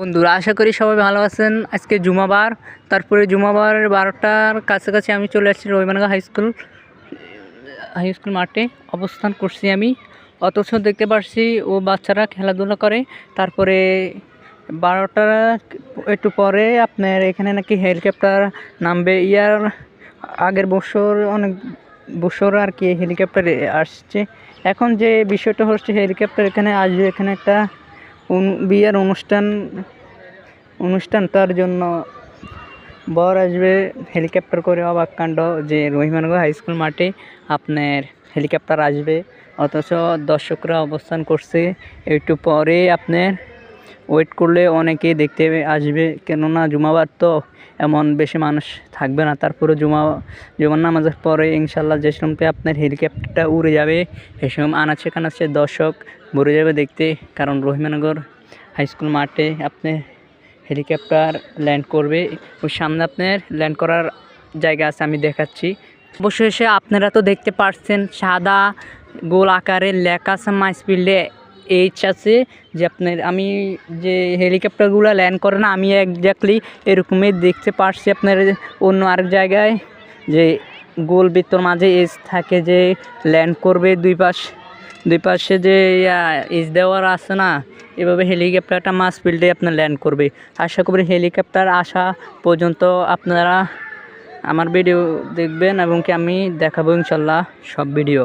বন্ধুরা, আশা করি সবাই ভালো আছেন। আজকে জুমাবার, তারপরে জুমাবারের 12টার কাছাকাছি আমি চলে আসছি রহিমানগর হাই স্কুল মাঠে অবস্থান করছি আমি। অথচ দেখতে পাচ্ছি ও বাচ্চারা খেলাধুলা করে। তারপরে 12টা একটু পরে আপনার এখানে নাকি হেলিকপ্টার নামবে। আগের অনেক বছর আর কি হেলিকপ্টার আসছে। এখন যে বিষয়টা হচ্ছে হেলিকপ্টার এখানে আসবে, এখানে একটা বিয়ের অনুষ্ঠান তার জন্য বর আসবে হেলিকপ্টার করে। অবাক কাণ্ড যে রহিমানগর হাই স্কুল মাঠে আপনার হেলিকপ্টার আসবে, অথচ দর্শকরা অবস্থান করছে। একটু পরে আপনার ওয়েট করলে অনেকেই দেখতে আসবে, কেননা জুমাবার তো এমন বেশি মানুষ থাকবে না। তারপরে জুমার নামাজের পরে ইনশাল্লাহ যে সময়তে আপনার হেলিকপ্টারটা উড়ে যাবে, সে সময় আনাচে কানাচে দর্শক ভরে যাবে দেখতে। কারণ রহিমানগর হাই স্কুল মাঠে আপনার হেলিকপ্টার ল্যান্ড করবে। ওই সামনে আপনার ল্যান্ড করার জায়গা আছে, আমি দেখাচ্ছি। অবশেষে আপনারা তো দেখতে পাচ্ছেন সাদা গোল আকারের লেখা আছে মাইসফিল্ডে এইচ আছে। যে আপনার আমি যে হেলিকপ্টারগুলো ল্যান্ড করে না, আমি একজাক্টলি এরকমই দেখতে পাচ্ছি। আপনার অন্য আরেক জায়গায় যে গোল বৃত্তর মাঝে এজ থাকে, যে ল্যান্ড করবে দুই পাশে যে এজ দেওয়ার আছে না, এভাবে হেলিকপ্টারটা মাইসফিল্ডে আপনার ল্যান্ড করবে। আশা করি হেলিকপ্টার আসা পর্যন্ত আপনারা আমার ভিডিও দেখবেন এবং কি আমি দেখাবো ইনশাল্লাহ সব ভিডিও।